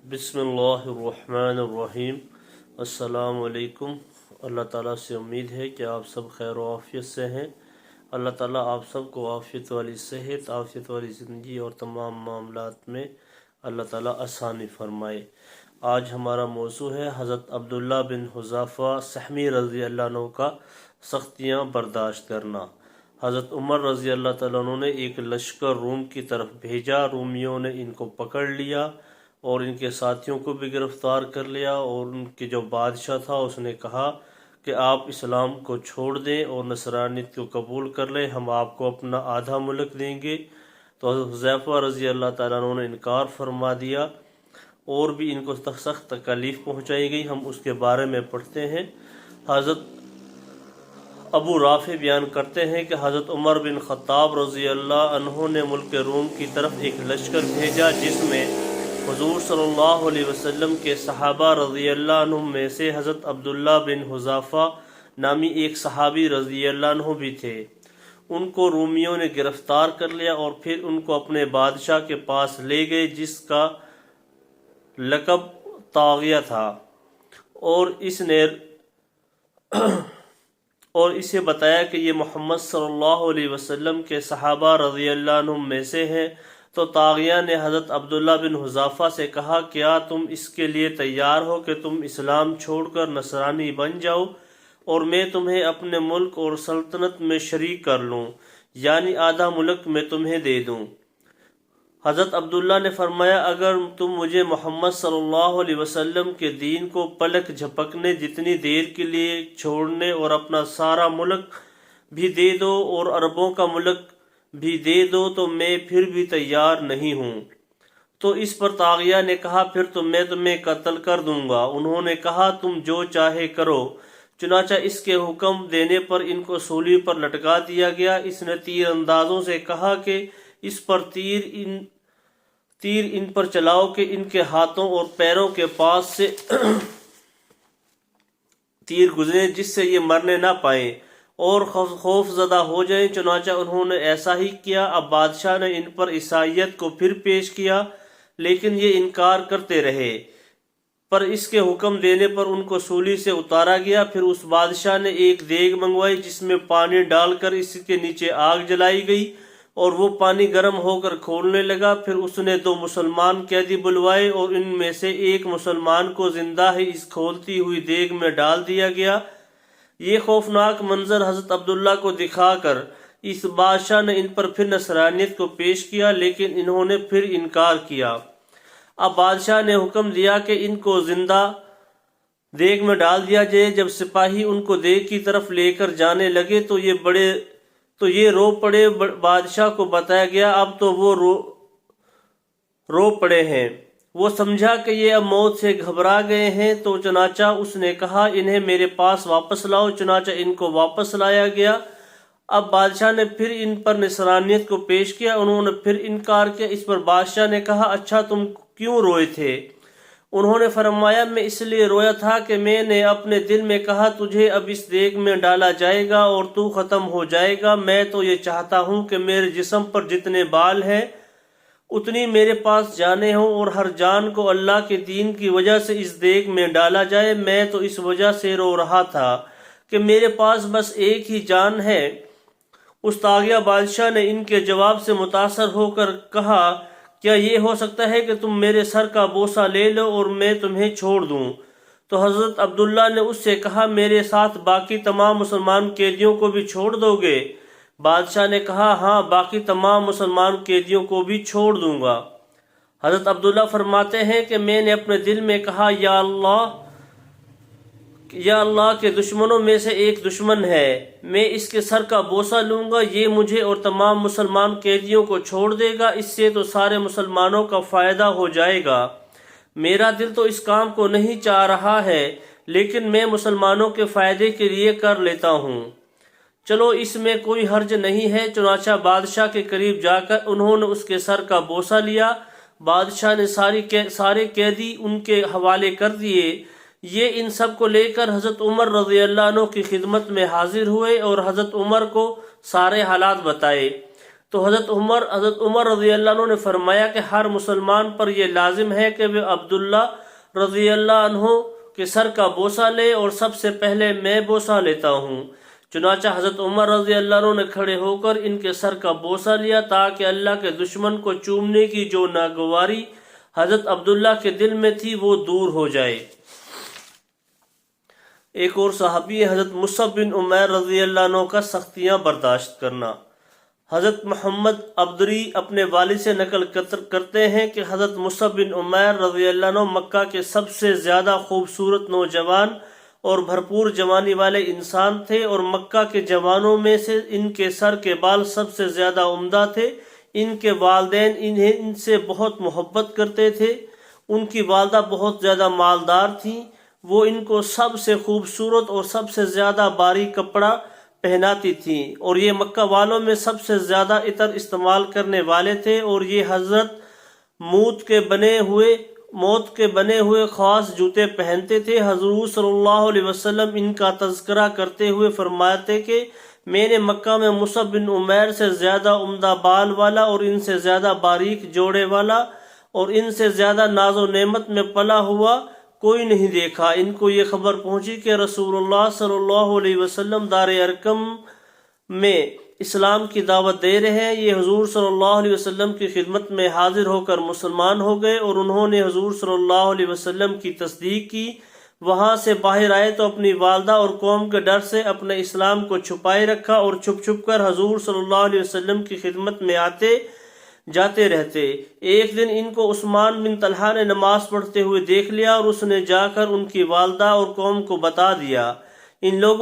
बिस्मिल्लाहिर्रहमानिर्रहीम। अस्सलाम वालेकुम। अल्लाह ताला से उम्मीद है कि आप सब खैर व आफ़ियत से हैं। अल्लाह ताला आप सब को आफ़ियत वाली सेहत, आफ़ियत वाली ज़िंदगी और तमाम मामलात में अल्लाह ताला आसानी फरमाए। आज हमारा मौज़ू है हज़रत अब्दुल्ला बिन हुज़ाफ़ा सहमी रज़ी अल्लाह अन्हु का सख्तियाँ बर्दाश्त करना। हज़रत उमर रज़ी अल्लाह ताला अन्हु ने एक लश्कर रूम की तरफ भेजा। रूमियों ने इनको पकड़ लिया और इनके साथियों को भी गिरफ़्तार कर लिया, और उनके जो बादशाह था उसने कहा कि आप इस्लाम को छोड़ दें और नसरानियत को कबूल कर लें, हम आपको अपना आधा मुल्क देंगे। तो हज़रत हुज़ैफ़ा रज़ी अल्लाह ताला अन्हु ने इनकार फरमा दिया और भी इनको सख्त तकलीफ़ पहुँचाई गई। हम उसके बारे में पढ़ते हैं। हज़रत अबू राफ़ी बयान करते हैं कि हज़रत उमर बिन ख़त्ताब रज़ी अल्लाह अन्हु ने मुल्क रूम की तरफ एक लश्कर भेजा जिसमें हुज़ूर सल्लल्लाहु अलैहि वसल्लम के सहाबा रज़ी अल्लाह अन्हुम में से हज़रत अब्दुल्ला बिन हुज़ाफ़ा नामी एक सहाबी रज़ी अल्लाह अन्हु भी थे। उनको रूमियों ने गिरफ़्तार कर लिया और फिर उनको अपने बादशाह के पास ले गए जिसका लक़ब ताग़िया था, और इसे बताया कि ये मोहम्मद सल्लल्लाहु अलैहि वसल्लम के सहाबा रज़ी अल्लाह अन्हुम में से हैं। तो ताग़िया ने हज़रत अब्दुल्ला बिन हुज़ाफ़ा से कहा, क्या तुम इसके लिए तैयार हो कि तुम इस्लाम छोड़कर नसरानी बन जाओ और मैं तुम्हें अपने मुल्क और सल्तनत में शरीक कर लूँ, यानी आधा मुल्क मैं तुम्हें दे दूँ। हज़रत अब्दुल्ला ने फरमाया, अगर तुम मुझे मोहम्मद सल्लल्लाहु अलैहि वसल्लम के दीन को पलक झपकने जितनी देर के लिए छोड़ने और अपना सारा मुल्क भी दे दो और अरबों का मुल्क भी दे दो तो मैं फिर भी तैयार नहीं हूँ। तो इस पर ताग़िया ने कहा, फिर तो मैं तुम्हें कत्ल कर दूंगा। उन्होंने कहा, तुम जो चाहे करो। चुनाचा इसके हुक्म देने पर इनको सूली पर लटका दिया गया। इसने तीर अंदाजों से कहा कि इस पर तीर इन पर चलाओ कि इनके हाथों और पैरों के पास से तीर गुजरे जिससे ये मरने ना पाए और खौफजदा हो जाए। चुनाचा उन्होंने ऐसा ही किया। अब बादशाह ने इन पर ईसाईयत को फिर पेश किया, लेकिन ये इनकार करते रहे। पर इसके हुक्म देने पर उनको सूली से उतारा गया। फिर उस बादशाह ने एक देग मंगवाई जिसमें पानी डालकर इसके नीचे आग जलाई गई और वो पानी गर्म होकर खोलने लगा। फिर उसने 2 मुसलमान कैदी बुलवाए और इनमें से एक मुसलमान को जिंदा ही इस खोलती हुई देग में डाल दिया गया। ये खौफनाक मंजर हज़रत अब्दुल्ला को दिखाकर इस बादशाह ने इन पर फिर नसरानियत को पेश किया, लेकिन इन्होंने फिर इनकार किया। अब बादशाह ने हुक्म दिया कि इनको जिंदा देग में डाल दिया जाए। जब सिपाही उनको देग की तरफ लेकर जाने लगे तो ये रो पड़े। बादशाह को बताया गया, अब तो वो रो पड़े हैं। वो समझा कि ये अब मौत से घबरा गए हैं। तो चुनाचा उसने कहा, इन्हें मेरे पास वापस लाओ। चुनाचा इनको वापस लाया गया। अब बादशाह ने फिर इन पर नसरानियत को पेश किया। उन्होंने फिर इनकार किया। इस पर बादशाह ने कहा, अच्छा तुम क्यों रोए थे? उन्होंने फरमाया, मैं इसलिए रोया था कि मैंने अपने दिल में कहा तुझे अब इस देग में डाला जाएगा और तू ख़त्म हो जाएगा। मैं तो ये चाहता हूँ कि मेरे जिस्म पर जितने बाल हैं उतनी मेरे पास जाने हों और हर जान को अल्लाह के दीन की वजह से इस देग में डाला जाए। मैं तो इस वजह से रो रहा था कि मेरे पास बस एक ही जान है। उस ताग़िया बादशाह ने इनके जवाब से मुतासर होकर कहा, क्या ये हो सकता है कि तुम मेरे सर का बोसा ले लो और मैं तुम्हें छोड़ दूं? तो हज़रत अब्दुल्ला ने उससे कहा, मेरे साथ बाकी तमाम मुसलमान कैदियों को भी छोड़ दोगे? बादशाह ने कहा, हाँ, बाकी तमाम मुसलमान कैदियों को भी छोड़ दूंगा। हज़रत अब्दुल्ला फरमाते हैं कि मैंने अपने दिल में कहा, या अल्लाह के दुश्मनों में से एक दुश्मन है, मैं इसके सर का बोसा लूंगा, ये मुझे और तमाम मुसलमान कैदियों को छोड़ देगा। इससे तो सारे मुसलमानों का फ़ायदा हो जाएगा। मेरा दिल तो इस काम को नहीं चाह रहा है, लेकिन मैं मुसलमानों के फ़ायदे के लिए कर लेता हूँ। चलो, इसमें कोई हर्ज नहीं है। चुनाचा बादशाह के करीब जाकर उन्होंने उसके सर का बोसा लिया। बादशाह ने सारे कैदी उनके हवाले कर दिए। ये इन सब को लेकर हज़रत उमर रज़ी अल्लाह अन्हु की खिदमत में हाजिर हुए और हज़रत उमर को सारे हालात बताए। تو حضرت عمر رضی اللہ عنہ نے فرمایا کہ ہر مسلمان پر یہ لازم ہے کہ وہ عبداللہ رضی اللہ عنہ کے سر کا بوسہ لے، اور سب سے پہلے میں بوسہ لیتا ہوں۔ چنانچہ حضرت عمر رضی اللہ عنہ نے کھڑے ہو کر ان کے سر کا بوسہ لیا تاکہ اللہ کے دشمن کو چومنے کی جو ناگواری حضرت عبداللہ کے دل میں تھی وہ دور ہو جائے۔ ایک اور صحابی ہے حضرت مصعب بن عمیر رضی اللہ عنہ کا سختیاں برداشت کرنا۔ حضرت محمد عبدری اپنے والد سے نقل کرتے ہیں کہ حضرت مصعب بن عمیر رضی اللہ عنہ مکہ کے سب سے زیادہ خوبصورت نوجوان اور بھرپور جوانی والے انسان تھے، اور مکہ کے جوانوں میں سے ان کے سر کے بال سب سے زیادہ عمدہ تھے۔ ان کے والدین ان سے بہت محبت کرتے تھے۔ ان کی والدہ بہت زیادہ مالدار تھیں، وہ ان کو سب سے خوبصورت اور سب سے زیادہ باریک کپڑا پہناتی تھیں، اور یہ مکہ والوں میں سب سے زیادہ عطر استعمال کرنے والے تھے، اور یہ حضرت موت کے بنے ہوئے خاص جوتے پہنتے تھے۔ حضور صلی اللہ علیہ وسلم ان کا تذکرہ کرتے ہوئے فرماتے کہ میں نے مکہ میں مصعب بن عمیر سے زیادہ عمدہ بال والا، اور ان سے زیادہ باریک جوڑے والا، اور ان سے زیادہ ناز و نعمت میں پلا ہوا کوئی نہیں دیکھا۔ ان کو یہ خبر پہنچی کہ رسول اللہ صلی اللہ علیہ وسلم دار ارقم میں اسلام کی دعوت دے رہے ہیں۔ یہ حضور صلی اللہ علیہ وسلم کی خدمت میں حاضر ہو کر مسلمان ہو گئے، اور انہوں نے حضور صلی اللہ علیہ وسلم کی تصدیق کی۔ وہاں سے باہر آئے تو اپنی والدہ اور قوم کے ڈر سے اپنے اسلام کو چھپائے رکھا، اور چھپ چھپ کر حضور صلی اللہ علیہ وسلم کی خدمت میں آتے جاتے رہتے۔ ایک دن ان کو عثمان بن طلحہ نے نماز پڑھتے ہوئے دیکھ لیا، اور اس نے جا کر ان کی والدہ اور قوم کو بتا دیا۔ ان لوگوں